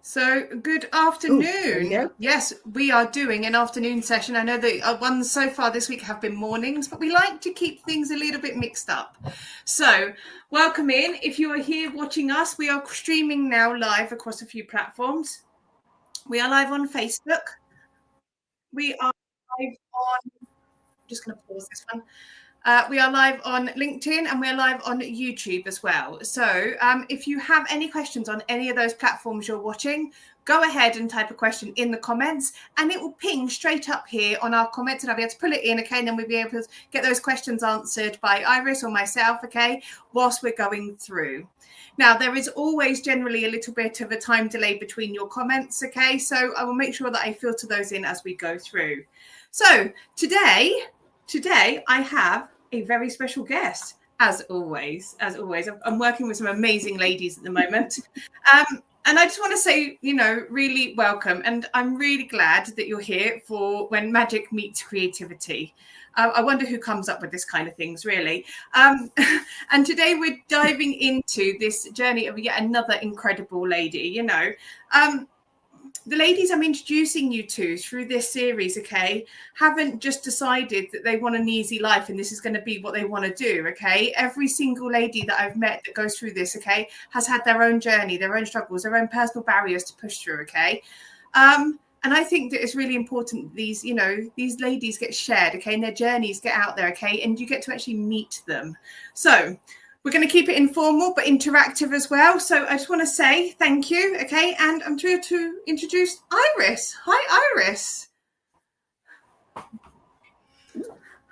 So good afternoon. Yes, we are doing an afternoon session. I know that our ones so far this week have been mornings, but we like to keep things a little bit mixed up. So welcome in. If you are here watching us, we are streaming now live across a few platforms. We are live on Facebook. We are live on, I'm just going to pause this one. We are live on LinkedIn and we're live on YouTube as well. So if you have any questions on any of those platforms you're watching, go ahead and type a question in the comments and it will ping straight up here on our comments and I'll be able to pull it in, okay? And then we'll be able to get those questions answered by Iris or myself, okay, whilst we're going through. Now, there is always generally a little bit of a time delay between your comments, okay? So I will make sure that I filter those in as we go through. So today I have a very special guest, as always. I'm working with some amazing ladies at the moment. And I just want to say, really welcome. And I'm really glad that you're here for When Magic Meets Creativity. I wonder who comes up with this kind of things, really. And today we're diving into this journey of yet another incredible lady, The ladies I'm introducing you to through this series, okay, haven't just decided that they want an easy life and this is going to be what they want to do, okay? Every single lady that I've met that goes through this, okay, has had their own journey, their own struggles, their own personal barriers to push through, okay? And I think that it's really important these ladies get shared, okay, and their journeys get out there, okay, and you get to actually meet them. So we're going to keep it informal, but interactive as well. So I just want to say thank you, okay? And I'm thrilled to introduce Iris. Hi, Iris.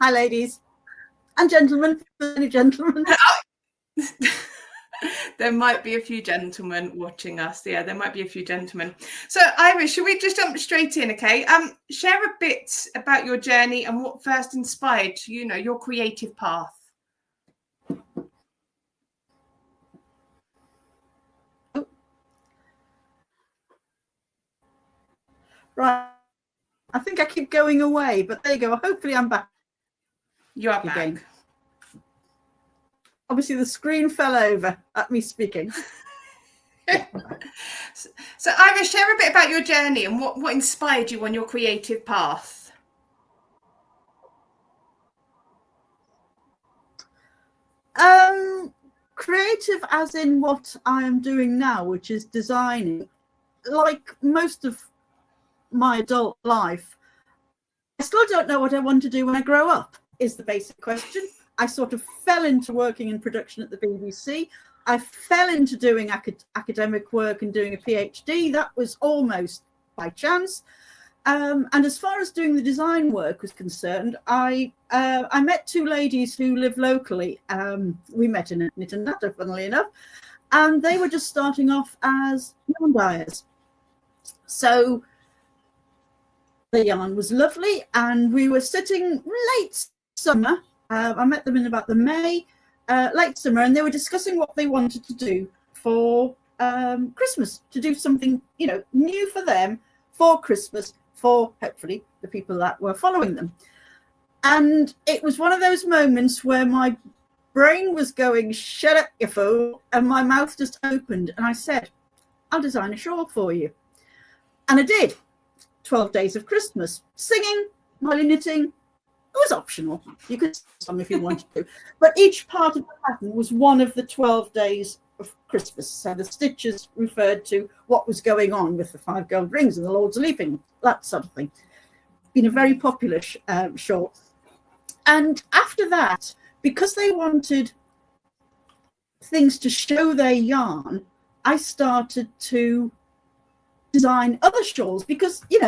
Hi, ladies and gentlemen. Any gentlemen? There might be a few gentlemen watching us. Yeah, there might be a few gentlemen. So Iris, should we just jump straight in, okay? Share a bit about your journey and what first inspired, your creative path. Right. I think I keep going away, but there you go. Hopefully I'm back. You are back. Again. Obviously the screen fell over at me speaking. So Iris, share a bit about your journey and what inspired you on your creative path. Creative as in what I am doing now, which is designing. Like most of my adult life, I still don't know what I want to do when I grow up, is the basic question. I sort of fell into working in production at the BBC. I fell into doing academic work and doing a PhD. That was almost by chance. And as far as doing the design work was concerned, I met two ladies who live locally. We met in Knit and Natter, funnily enough, and they were just starting off as yarn dyers. So the yarn was lovely, and we were sitting late summer. I met them in about the May, late summer, and they were discussing what they wanted to do for Christmas, to do something, new for them for Christmas, for hopefully the people that were following them. And it was one of those moments where my brain was going, shut up, you fool, and my mouth just opened, and I said, I'll design a shawl for you. And I did. 12 Days of Christmas, singing, while knitting. It was optional. You could sing if you wanted to. But each part of the pattern was one of the 12 days of Christmas. So the stitches referred to what was going on with the 5 gold rings and the Lord's Leaping, that sort of thing. Been a very popular shawl. And after that, because they wanted things to show their yarn, I started to design other shawls because, you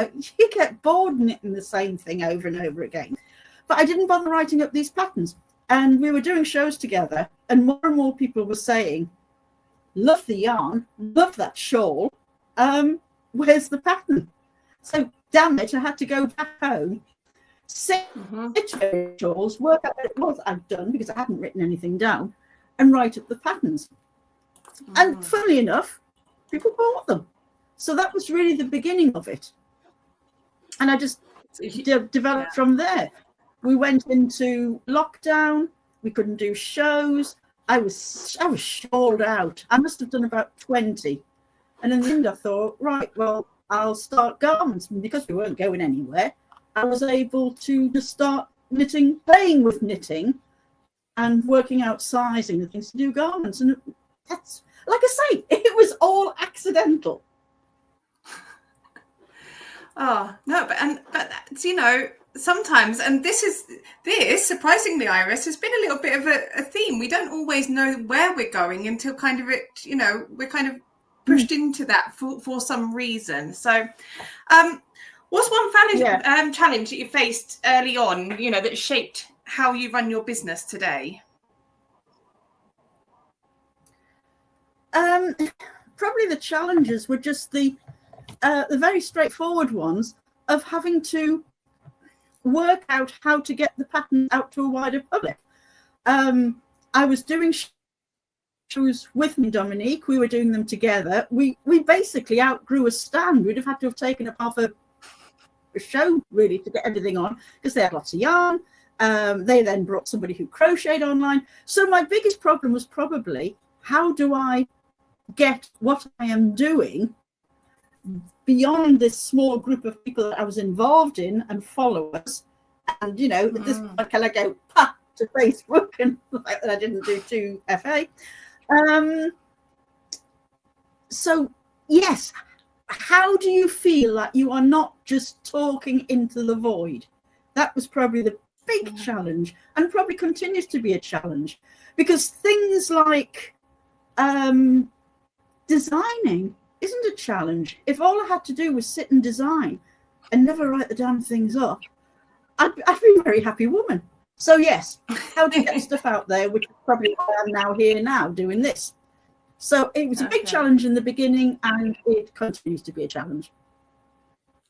get bored knitting the same thing over and over again. But I didn't bother writing up these patterns. And we were doing shows together, and more people were saying, love the yarn, love that shawl. Where's the pattern? So, damn it, I had to go back home, sit shawls, work out what it was I'd done because I hadn't written anything down, and write up the patterns. And funnily enough, people bought them. So that was really the beginning of it. And I just developed from there. We went into lockdown. We couldn't do shows. I was shawled out. I must have done about 20. And in the end, I thought, right, well, I'll start garments. And because we weren't going anywhere, I was able to just start knitting, playing with knitting and working out sizing and things to do garments. And that's, like I say, it was all accidental. Oh no, but that's, you know, sometimes, and this surprisingly, Iris, has been a little bit of a theme. We don't always know where we're going until kind of it, you know, we're kind of pushed into that for some reason. So what's one challenge that you faced early on, you know, that shaped how you run your business today? Probably the challenges were just the very straightforward ones of having to work out how to get the pattern out to a wider public. I was doing shows with me, Dominique. We were doing them together. We basically outgrew a stand. We'd have had to have taken up half a show really to get everything on, because they had lots of yarn. They then brought somebody who crocheted online. So my biggest problem was probably, how do I get what I am doing beyond this small group of people that I was involved in and followers? And, you know, at this point, can I go to Facebook and like that I didn't do to FA? So, yes, how do you feel that you are not just talking into the void? That was probably the big challenge, and probably continues to be a challenge, because things like designing isn't a challenge. If all I had to do was sit and design and never write the damn things up, I'd be a very happy woman. So yes, how to get stuff out there, which is probably why I'm now here now doing this. So it was a big challenge in the beginning, and it continues to be a challenge.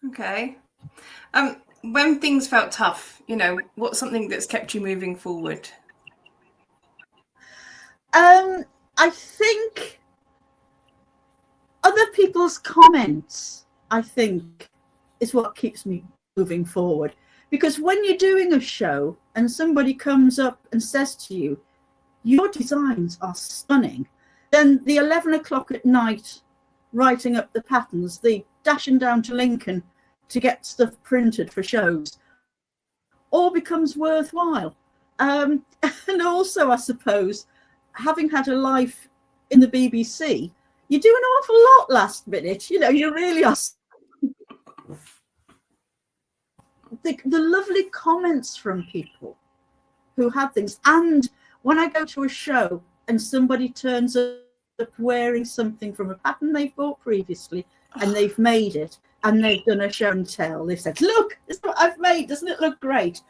Okay. When things felt tough, you know, what's something that's kept you moving forward? I think other people's comments, I think, is what keeps me moving forward. Because when you're doing a show and somebody comes up and says to you, your designs are stunning, then the 11 o'clock at night writing up the patterns, the dashing down to Lincoln to get stuff printed for shows, all becomes worthwhile. And also, I suppose, having had a life in the BBC, you do an awful lot last minute. You know, you really are. The lovely comments from people who have things. And when I go to a show and somebody turns up wearing something from a pattern they've bought previously, and they've made it, and they've done a show and tell, they've said, look, this is what I've made, doesn't it look great?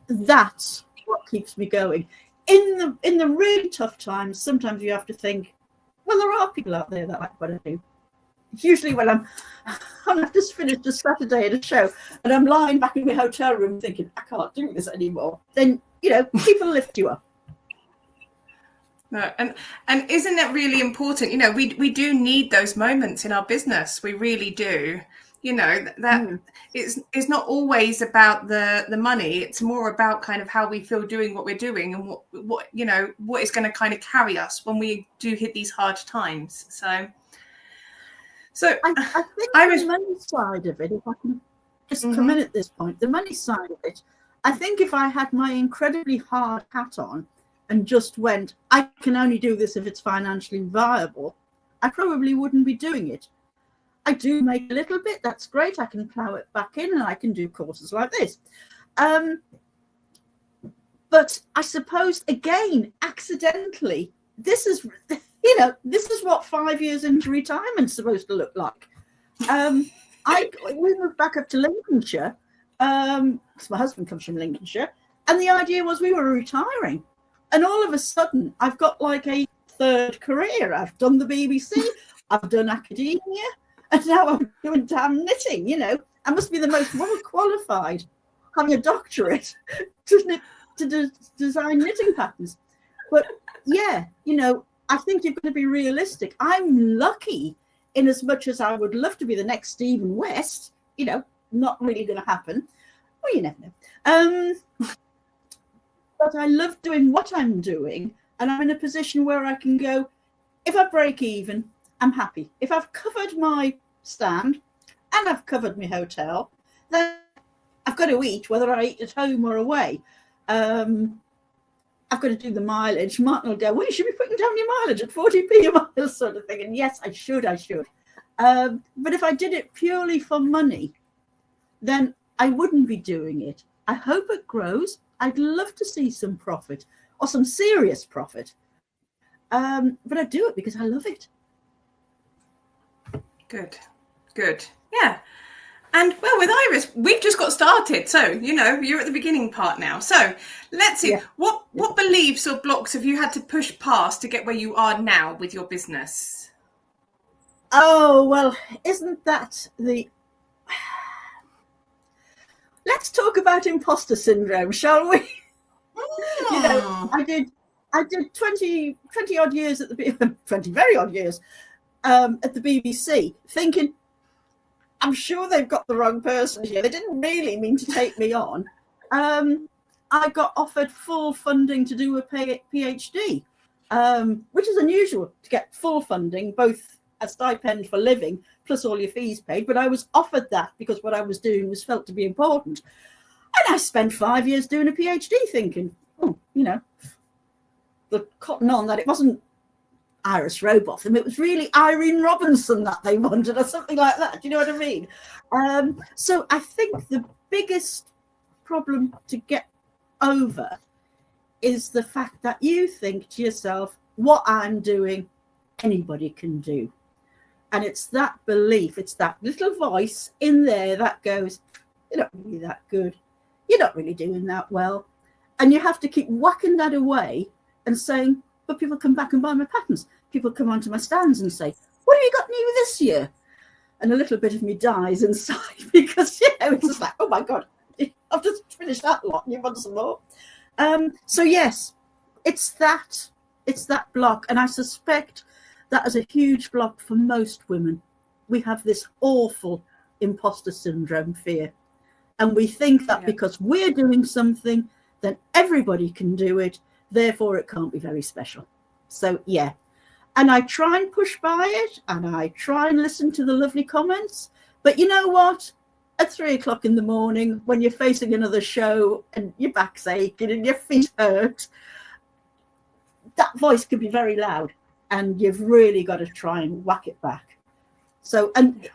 That's what keeps me going. In the really tough times, sometimes you have to think, well, there are people out there that like what I do. Usually when I've just finished a Saturday at a show and I'm lying back in my hotel room thinking, I can't do this anymore, then, you know, people lift you up. No, and isn't that really important? You know, we do need those moments in our business. We really do. You know, that it's not always about the money. It's more about kind of how we feel doing what we're doing, and what you know, what is going to kind of carry us when we do hit these hard times. So I think the money side of it, if I can just come in at this point, the money side of it, I think if I had my incredibly hard hat on and just went, I can only do this if it's financially viable, I probably wouldn't be doing it. I do make a little bit, that's great. I can plow it back in and I can do courses like this. But I suppose, again, accidentally, this is, you know, this is what 5 years into retirement is supposed to look like. We moved back up to Lincolnshire, because my husband comes from Lincolnshire, and the idea was we were retiring. And all of a sudden, I've got like a third career. I've done the BBC, I've done academia, and now I'm doing damn knitting. You know, I must be the most well qualified, having a doctorate, to design knitting patterns. But yeah, you know, I think you've got to be realistic. I'm lucky in as much as I would love to be the next Stephen West. You know, not really going to happen. Well, you never know. But I love doing what I'm doing, and I'm in a position where I can go, if I break even, I'm happy. If I've covered my stand and I've covered my hotel, then I've got to eat, whether I eat at home or away. I've got to do the mileage. Martin will go, well, you should be putting down your mileage at 40p a mile, sort of thing. And yes, I should. But if I did it purely for money, then I wouldn't be doing it. I hope it grows. I'd love to see some profit, or some serious profit. But I do it because I love it. Good. Yeah. And well, with Iris, we've just got started. So, you're at the beginning part now. So let's see, what beliefs or blocks have you had to push past to get where you are now with your business? Oh, well, isn't that the... Let's talk about imposter syndrome, shall we? I did 20 odd years at the 20 very odd years at the BBC, thinking, I'm sure they've got the wrong person here. They didn't really mean to take me on. I got offered full funding to do a PhD, which is unusual, to get full funding, both a stipend for living plus all your fees paid. But I was offered that because what I was doing was felt to be important. And I spent 5 years doing a PhD thinking, the cotton on that it wasn't Iris Robotham, it was really Irene Robinson that they wanted, or something like that. Do you know what I mean? So I think the biggest problem to get over is the fact that you think to yourself, what I'm doing, anybody can do. And it's that belief, it's that little voice in there that goes, you're not really that good. You're not really doing that well. And you have to keep whacking that away and saying, but people come back and buy my patterns. People come onto my stands and say, what have you got new this year? And a little bit of me dies inside because, it's just like, oh my God, I've just finished that lot and you want some more. So yes, it's that block. And I suspect that is a huge block for most women. We have this awful imposter syndrome fear. And we think that because we're doing something, then everybody can do it. Therefore, it can't be very special. So, yeah. And I try and push by it, and I try and listen to the lovely comments. But you know what? At 3 o'clock in the morning, when you're facing another show and your back's aching and your feet hurt, that voice can be very loud, and you've really got to try and whack it back. So, and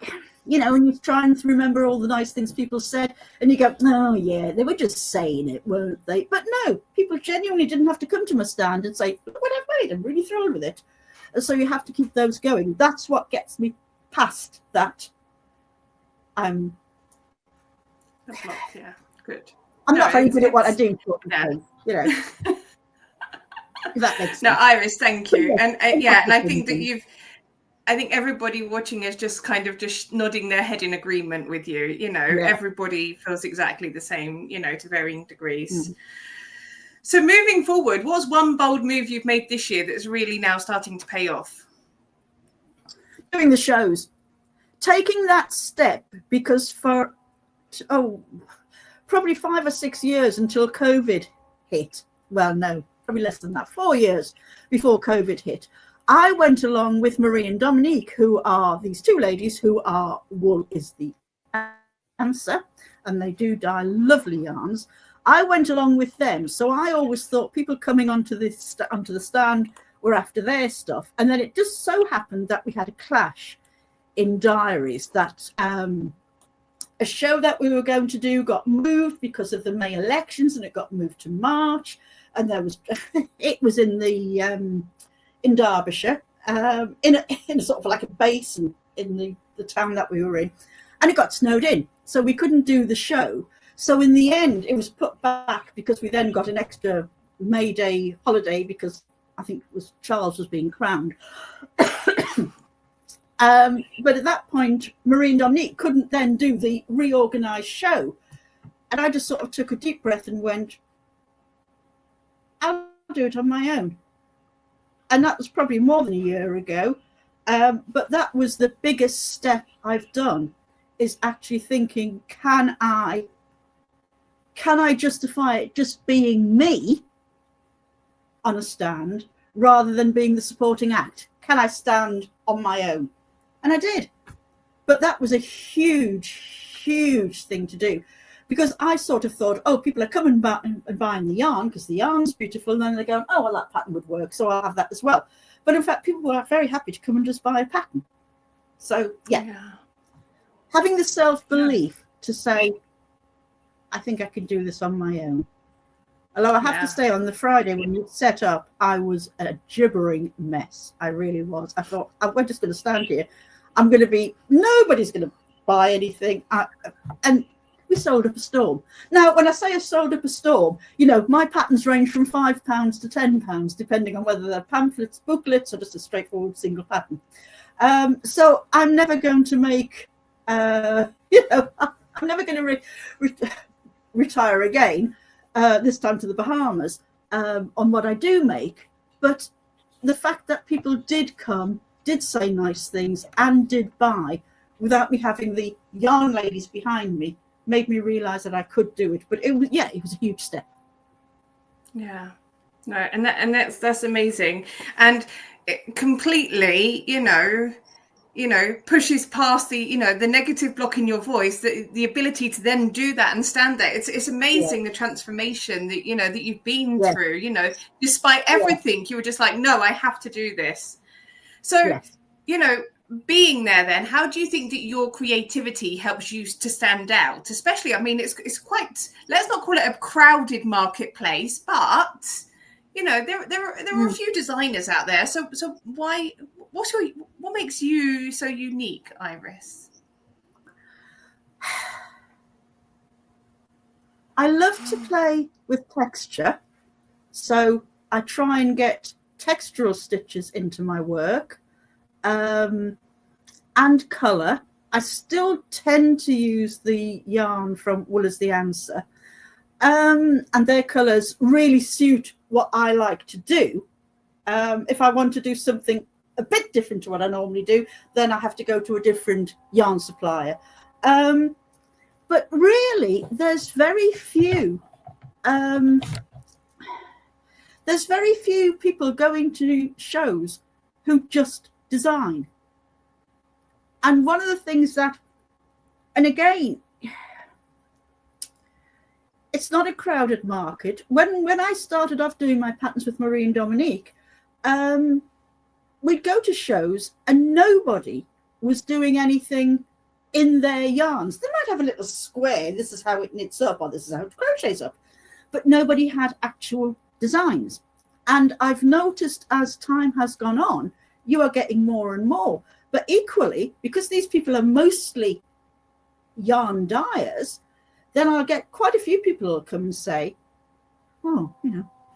you try and remember all the nice things people said, and you go, oh yeah, they were just saying it, weren't they? But no, people genuinely didn't have to come to my stand and say, look what I've made, I'm really thrilled with it. And so you have to keep those going. That's what gets me past that. Good. I'm not very good at what I do. That makes sense. No, Iris, thank you. And and I think that I think everybody watching is just kind of just nodding their head in agreement with you. Everybody feels exactly the same, to varying degrees. Mm. So moving forward, what's one bold move you've made this year that's really now starting to pay off? Doing the shows. Taking that step, because for, probably 5 or 6 years until COVID hit. Well, no, probably less than that, 4 years before COVID hit. I went along with Marie and Dominique, who are these two ladies who are wool is the answer, and they do dye lovely yarns. I went along with them, so I always thought people coming onto the stand were after their stuff, and then it just so happened that we had a clash in diaries that a show that we were going to do got moved because of the May elections, and it got moved to March, and there was it was in the in Derbyshire, in a sort of like a basin in the town that we were in, and it got snowed in, so we couldn't do the show. So in the end, it was put back because we then got an extra May Day holiday because I think it was Charles was being crowned. But at that point, Marie and Dominique couldn't then do the reorganised show. And I just sort of took a deep breath and went, I'll do it on my own. And that was probably more than a year ago. But that was the biggest step I've done, is actually thinking, can I justify it just being me on a stand rather than being the supporting act? can I stand on my own? And I did. But that was a huge thing to do, because I sort of thought, oh, people are coming back and buying the yarn because the yarn's beautiful, and then they're going, oh, well, that pattern would work, so I'll have that as well. But in fact, people were very happy to come and just buy a pattern. So yeah. Having the self-belief to say, I think I can do this on my own. Although I have to say, on the Friday when you set up, I was a gibbering mess. I really was. I thought, we're just going to stand here. Nobody's going to buy anything. And we sold up a storm. Now, when I say I sold up a storm, my patterns range from £5 to £10, depending on whether they're pamphlets, booklets, or just a straightforward single pattern. So I'm never going to make, I'm never going to retire again, this time to the Bahamas, on what I do make. But the fact that people did come, did say nice things, and did buy without me having the yarn ladies behind me made me realize that I could do it. But it was a huge step. Yeah, no, and that's amazing, and it completely, pushes past the negative block in your voice, the ability to then do that and stand there. It's amazing, the transformation that that you've been through. Despite everything, you were just like, no, I have to do this. So being there, then how do you think that your creativity helps you to stand out? Especially, I mean, it's quite, let's not call it a crowded marketplace, but there are a few designers out there. So what makes you so unique, Iris? I love to play with texture, so I try and get textural stitches into my work, and colour. I still tend to use the yarn from Wool Is the Answer, and their colours really suit what I like to do. If I want to do something a bit different to what I normally do, then I have to go to a different yarn supplier. But really, there's very few people going to shows who just design. And one of the things that, and again, it's not a crowded market. When I started off doing my patterns with Marie and Dominique, we'd go to shows and nobody was doing anything in their yarns. They might have a little square, this is how it knits up, or this is how it crochets up, but nobody had actual designs. And I've noticed as time has gone on, you are getting more and more. But equally, because these people are mostly yarn dyers, then I'll get quite a few people who'll come and say, oh,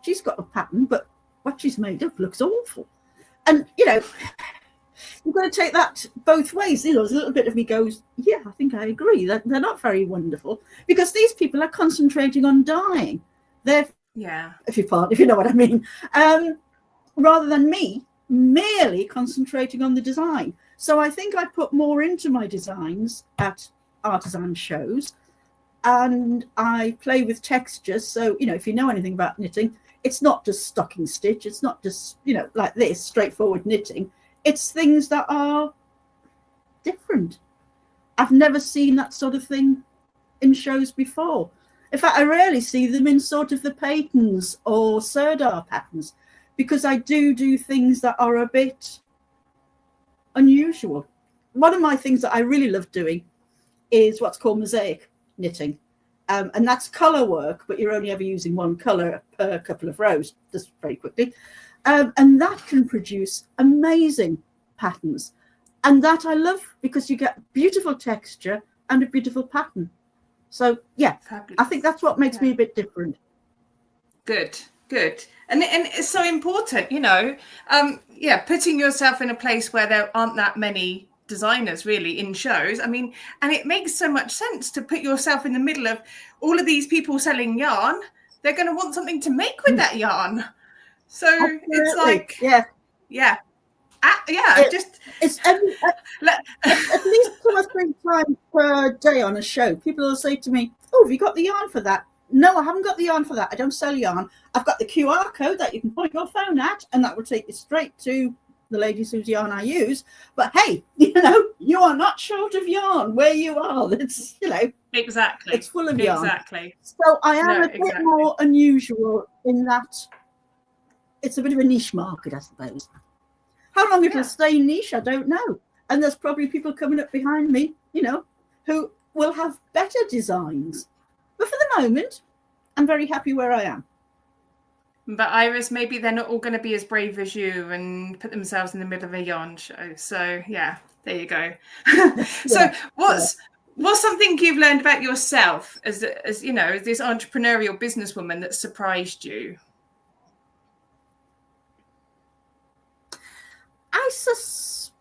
she's got a pattern, but what she's made up looks awful. And, you've got to take that both ways. There's a little bit of me goes, yeah, I think I agree. They're not very wonderful, because these people are concentrating on dyeing. They're, if you know what I mean, rather than me merely concentrating on the design. So I think I put more into my designs at artisan shows, and I play with textures. So, if you know anything about knitting, it's not just stocking stitch. It's not just, like this, straightforward knitting. It's things that are different. I've never seen that sort of thing in shows before. In fact, I rarely see them in sort of the Paytons or Sirdar patterns, because I do things that are a bit unusual. One of my things that I really love doing is what's called mosaic knitting. And that's colour work, but you're only ever using one colour per couple of rows, just very quickly. And that can produce amazing patterns. And that I love, because you get beautiful texture and a beautiful pattern. So, yeah, fabulous. I think that's what makes me a bit different. Good. And it's so important, putting yourself in a place where there aren't that many designers really in shows. I mean, and it makes so much sense to put yourself in the middle of all of these people selling yarn. They're going to want something to make with that yarn. So it's like, it's at least 2 or 3 times per day on a show. People will say to me, oh, have you got the yarn for that? No, I haven't got the yarn for that. I don't sell yarn. I've got the QR code that you can point your phone at, and that will take you straight to the ladies whose yarn I use. But hey, you know, you are not short of yarn where you are. It's, you know, exactly, it's full of yarn. Exactly. So I am a bit more unusual in that it's a bit of a niche market, I suppose. How long it'll stay niche, I don't know. And there's probably people coming up behind me, you know, who will have better designs. But for the moment, I'm very happy where I am. But Iris, maybe they're not all going to be as brave as you and put themselves in the middle of a yarn show. So yeah, there you go. So what's something you've learned about yourself as you know, as this entrepreneurial businesswoman that surprised you? I suspect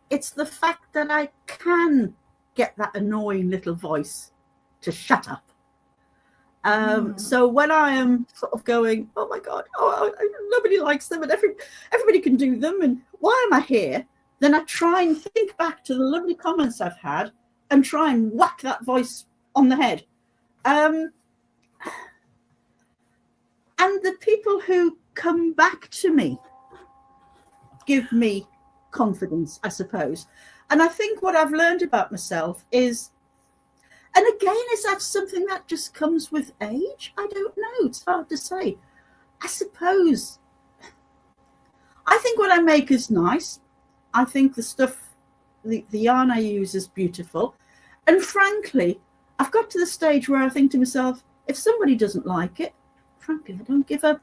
it's the fact that I can get that annoying little voice to shut up. So when I am sort of going, oh my God, nobody likes them and everybody can do them, and why am I here? Then I try and think back to the lovely comments I've had and try and whack that voice on the head. And the people who come back to me give me confidence, I suppose. And I think what I've learned about myself is, and again, is that something that just comes with age? I don't know. It's hard to say. I suppose. I think what I make is nice. I think the stuff, the yarn I use is beautiful. And frankly, I've got to the stage where I think to myself, if somebody doesn't like it, frankly, I don't give a,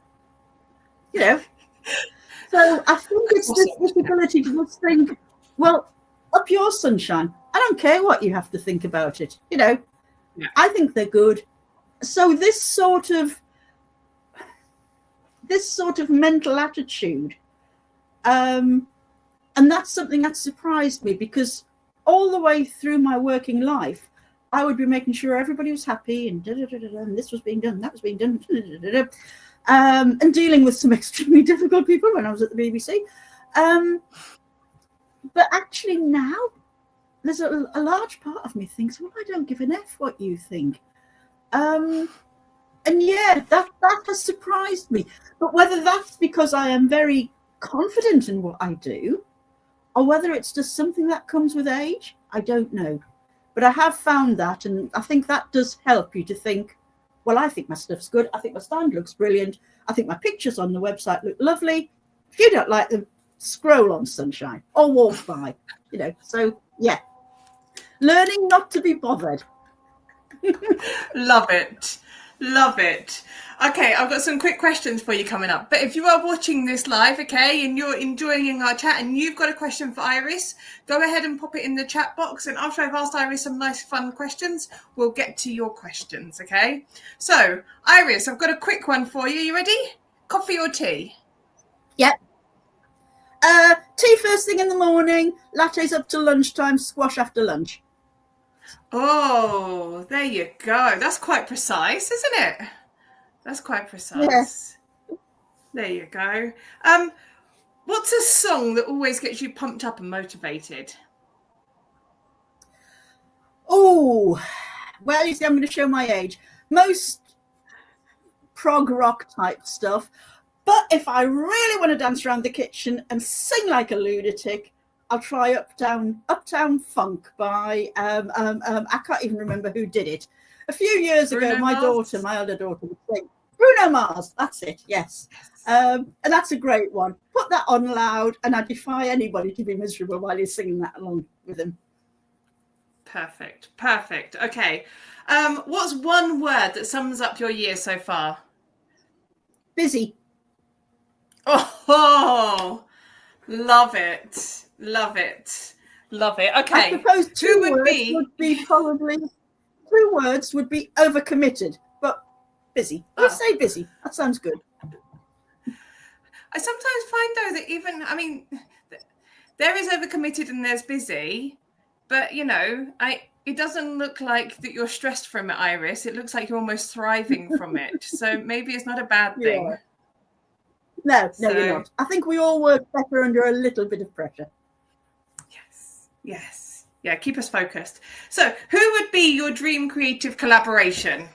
you know. So I think it's this ability to just think, well, up your sunshine. I don't care what you have to think about it. You know, I think they're good. So this sort of mental attitude, and that's something that surprised me, because all the way through my working life, I would be making sure everybody was happy and and this was being done, that was being done, and dealing with some extremely difficult people when I was at the BBC. But actually now, there's a large part of me thinks, well, I don't give an F what you think. And yeah, that has surprised me. But whether that's because I am very confident in what I do, or whether it's just something that comes with age, I don't know. But I have found that, and I think that does help you to think, well, I think my stuff's good. I think my stand looks brilliant. I think my pictures on the website look lovely. If you don't like them, scroll on, sunshine, or walk by, you know. So yeah, learning not to be bothered. Love it. Love it. Okay, I've got some quick questions for you coming up. But if you are watching this live, okay, and you're enjoying our chat and you've got a question for Iris, go ahead and pop it in the chat box. And after I've asked Iris some nice, fun questions, we'll get to your questions, okay? So, Iris, I've got a quick one for you. You ready? Coffee or tea? Yep. Tea first thing in the morning, lattes up till lunchtime, squash after lunch. Oh, there you go. That's quite precise, isn't it? That's quite precise. Yeah. There you go. What's a song that always gets you pumped up and motivated? Oh, well, you see, I'm going to show my age. Most prog rock type stuff. But if I really want to dance around the kitchen and sing like a lunatic, I'll try Uptown Funk by, I can't even remember who did it. A few years ago, my elder daughter would sing Bruno Mars. That's it, yes. And that's a great one. Put that on loud, and I defy anybody to be miserable while you're singing that along with him. Perfect. Okay. What's one word that sums up your year so far? Busy. Oh, love it. Okay. I suppose two words would be overcommitted, but busy. Let's say busy. That sounds good. I sometimes find though that even, I mean, there is overcommitted and there's busy, but you know, it doesn't look like that you're stressed from it, Iris. It looks like you're almost thriving from it. So maybe it's not a bad thing. No, you're not. I think we all work better under a little bit of pressure. Yes. Yeah, keep us focused. So who would be your dream creative collaboration?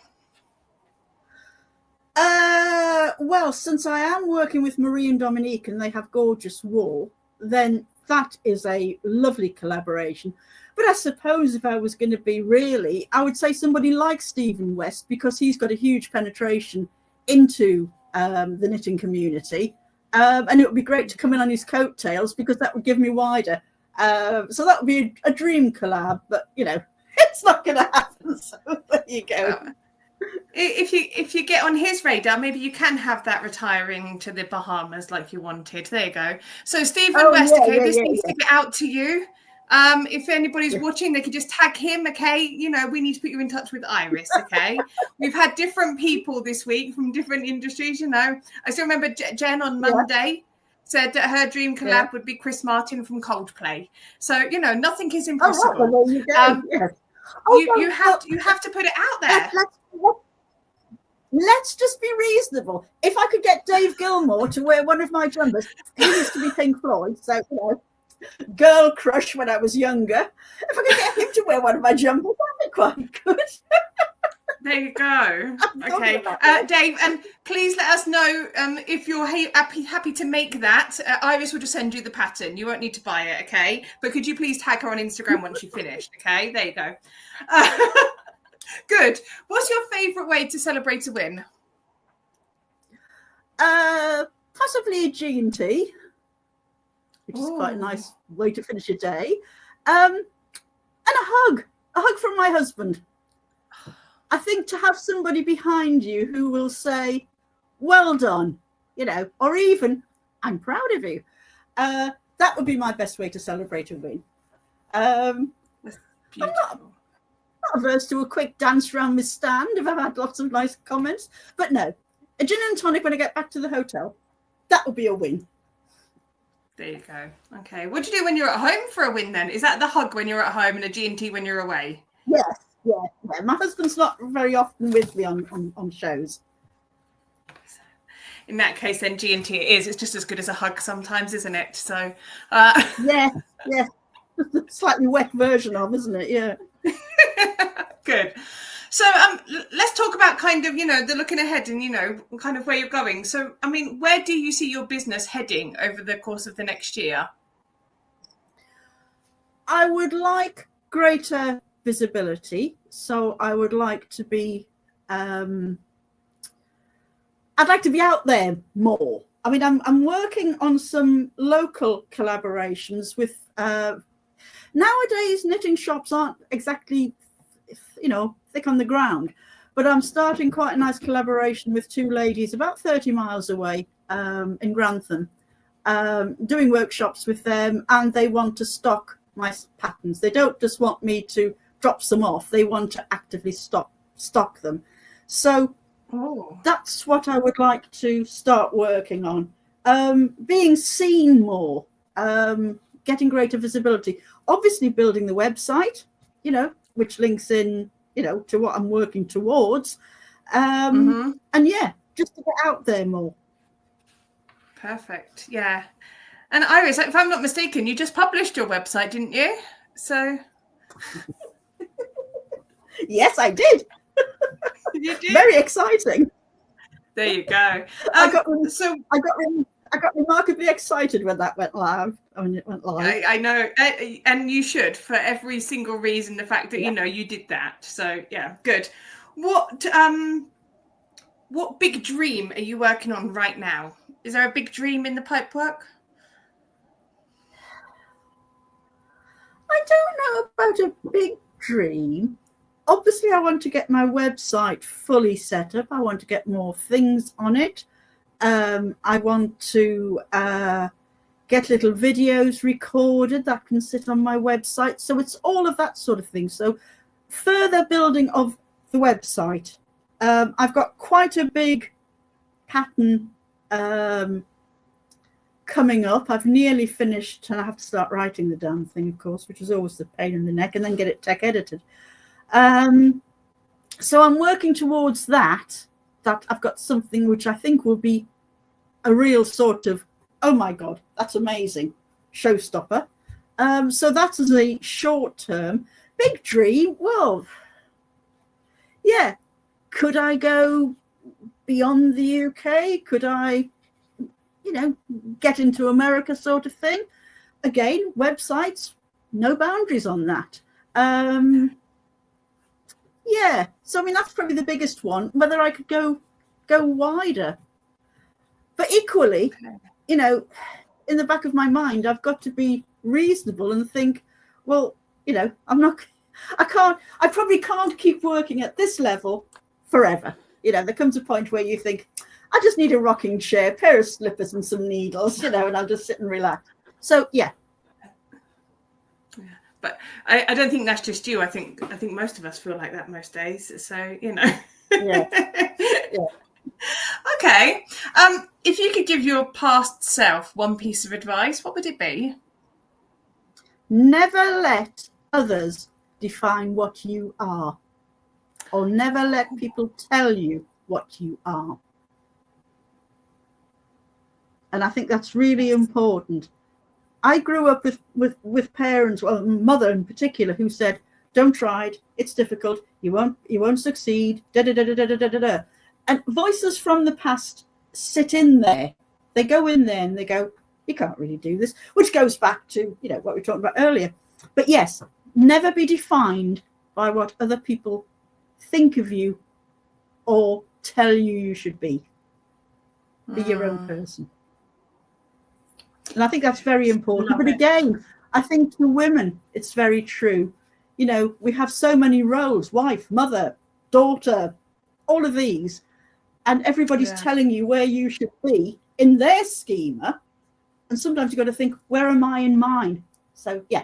Well, since I am working with Marie and Dominique and they have gorgeous wool, then that is a lovely collaboration. But I suppose if I was going to be really, I would say somebody like Stephen West, because he's got a huge penetration into the knitting community. And it would be great to come in on his coattails, because that would give me wider. So that would be a dream collab, but it's not going to happen. So there you go. If you get on his radar, maybe you can have that retiring to the Bahamas like you wanted. There you go. So Stephen West, this needs to get out to you. If anybody's watching, they could just tag him. Okay, we need to put you in touch with Iris. Okay, we've had different people this week from different industries. I still remember Jen on Monday said that her dream collab would be Chris Martin from Coldplay. So nothing is impossible. Oh, well, there you go. You have to put it out there. Let's just be reasonable. If I could get Dave Gilmore to wear one of my jumpers, he used to be Pink Floyd, so girl crush when I was younger. If I could get him to wear one of my jumpers, that'd be quite good. There you go. Okay, Dave, and please let us know if you're happy to make that. Iris will just send you the pattern. You won't need to buy it, okay? But could you please tag her on Instagram once you've finished, okay? There you go. Good. What's your favourite way to celebrate a win? Possibly a G&T, which is quite a nice way to finish a day. And a hug from my husband. I think to have somebody behind you who will say, well done, or even, I'm proud of you. That would be my best way to celebrate a win. I'm not averse to a quick dance around my stand if I've had lots of nice comments. But no, a gin and tonic when I get back to the hotel, that would be a win. There you go. Okay. What do you do when you're at home for a win then? Is that the hug when you're at home and a G&T when you're away? Yes. Yeah. My husband's not very often with me on shows. In that case, then G&T it is. It's just as good as a hug sometimes, isn't it? So. Yeah. Slightly wet version of, isn't it? Yeah. Good. So let's talk about kind of, the looking ahead and, kind of where you're going. So, I mean, where do you see your business heading over the course of the next year? I would like greater visibility. So I would like to be, I'd like to be out there more. I mean, I'm working on some local collaborations with, nowadays knitting shops aren't exactly, thick on the ground, but I'm starting quite a nice collaboration with two ladies about 30 miles away in Grantham, doing workshops with them, and they want to stock my patterns. They don't just want me to drop some off, they want to actively stock them. So that's what I would like to start working on. Being seen more, getting greater visibility, obviously building the website, which links in, to what I'm working towards. And just to get out there more. Perfect. Yeah. And Iris, if I'm not mistaken, you just published your website, didn't you? So. Yes, I did. You did? Very exciting. There you go. I got remarkably excited when that went live. I know, and you should, for every single reason. The fact that you did that. So yeah, good. What big dream are you working on right now? Is there a big dream in the pipework? I don't know about a big dream. Obviously, I want to get my website fully set up. I want to get more things on it. I want to get little videos recorded that can sit on my website. So it's all of that sort of thing. So further building of the website. I've got quite a big pattern coming up. I've nearly finished, and I have to start writing the damn thing, of course, which is always the pain in the neck, and then get it tech edited. So I'm working towards that I've got something which I think will be a real sort of, oh my God, that's amazing, showstopper. So that's as a short term. Big dream, well, yeah, could I go beyond the UK? Could I, get into America sort of thing? Again, websites, no boundaries on that. So I mean, that's probably the biggest one, whether I could go wider. But equally, in the back of my mind, I've got to be reasonable and think, well, I probably can't keep working at this level forever. There comes a point where you think, I just need a rocking chair, pair of slippers and some needles, and I'll just sit and relax. So, yeah. But I don't think that's just you. I think most of us feel like that most days. So, Yeah. Okay. If you could give your past self one piece of advice, what would it be? Never let others define what you are, or never let people tell you what you are. And I think that's really important. I grew up with parents, well, mother in particular, who said, "Don't try it. It's difficult. You won't succeed." Da da da da da da da. And voices from the past sit in there. They go in there and they go, "You can't really do this," which goes back to what we talked about earlier. But yes, never be defined by what other people think of you or tell you should be. Be your own person. And I think that's very important. But again, I think to women, it's very true. We have so many roles: wife, mother, daughter, all of these. And everybody's telling you where you should be in their schema. And sometimes you've got to think, where am I in mine? So, yeah.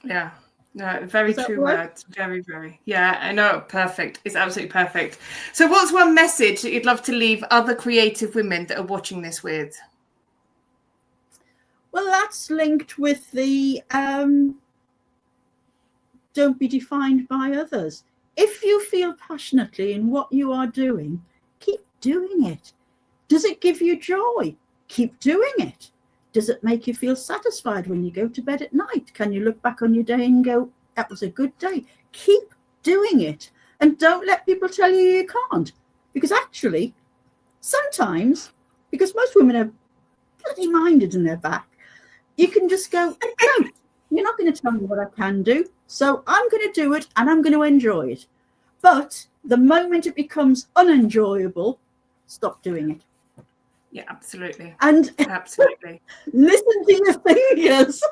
Yeah. No, very true words. Very, very. Yeah, I know. Perfect. It's absolutely perfect. So what's one message that you'd love to leave other creative women that are watching this with? Well, that's linked with the don't be defined by others. If you feel passionately in what you are doing, keep doing it. Does it give you joy? Keep doing it. Does it make you feel satisfied when you go to bed at night? Can you look back on your day and go, that was a good day? Keep doing it. And don't let people tell you can't. Because actually, sometimes, because most women are bloody minded in their back, you can just go, no, you're not going to tell me what I can do. So I'm going to do it and I'm going to enjoy it. But the moment it becomes unenjoyable, stop doing it. Yeah, absolutely. And absolutely. Listen to your fingers.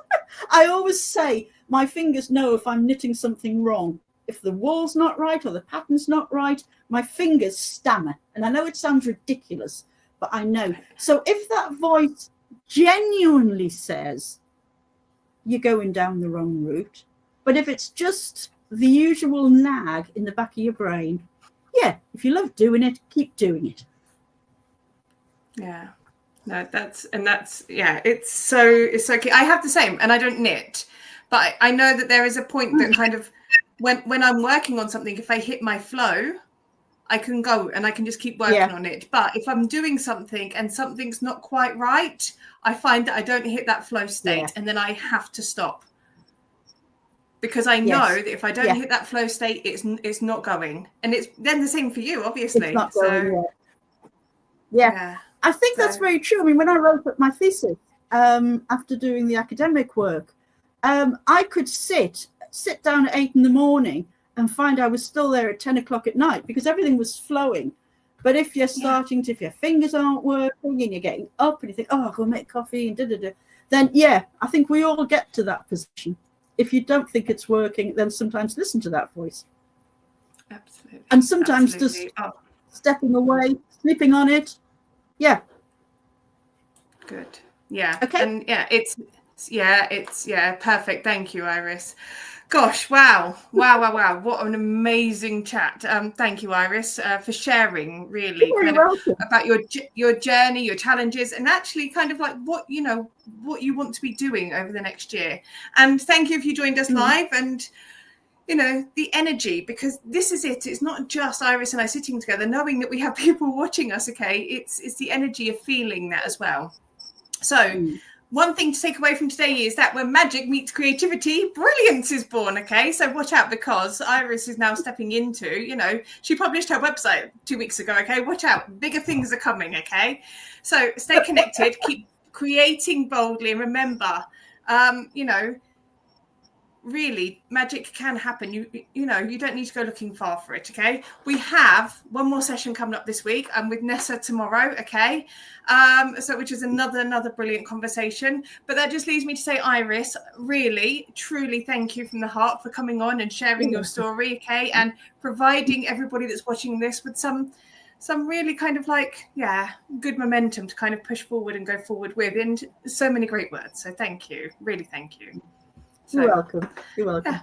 I always say my fingers know if I'm knitting something wrong. If the wool's not right or the pattern's not right, my fingers stammer. And I know it sounds ridiculous, but I know. So if that voice genuinely says you're going down the wrong route, but if it's just the usual nag in the back of your brain, yeah, if you love doing it, keep doing it. Yeah, no, it's so key. I have the same, and I don't knit, but I know that there is a point that kind of when I'm working on something, if I hit my flow, I can go and I can just keep working on it. But if I'm doing something and something's not quite right, I find that I don't hit that flow state, and then I have to stop. Because I know that if I don't hit that flow state, it's not going. And it's then the same for you, obviously. It's not going, yeah. I think that's very true. I mean, when I wrote up my thesis, after doing the academic work, I could sit down at 8 a.m. and find I was still there at 10 o'clock at night because everything was flowing. But if you're starting to, if your fingers aren't working and you're getting up and you think, oh, I'll go make coffee and then I think we all get to that position. If you don't think it's working, then sometimes listen to that voice. Absolutely. And sometimes just stepping away, sleeping on it. Yeah. Good. Yeah. Okay. And it's perfect. Thank you, Iris. Gosh, wow. What an amazing chat. Thank you, Iris, for sharing really about your journey, your challenges, and actually kind of like what you want to be doing over the next year. And thank you if you joined us live and the energy, because this is it. It's not just Iris and I sitting together, knowing that we have people watching us. Okay. It's the energy of feeling that as well. So one thing to take away from today is that when magic meets creativity, brilliance is born. Okay, so watch out, because Iris is now stepping into, you know, she published her website 2 weeks ago. Okay, watch out, bigger things are coming. Okay, so stay connected, keep creating boldly, and remember, you know, really, magic can happen. You know, you don't need to go looking far for it. Okay, we have one more session coming up this week, and with Nessa tomorrow. Okay, so which is another brilliant conversation. But that just leaves me to say, Iris, really, truly, thank you from the heart for coming on and sharing your story. Okay, and providing everybody that's watching this with some really kind of like, yeah, good momentum to kind of push forward and go forward with, in so many great words. So thank you, really, thank you. You're welcome. You're welcome. Yeah.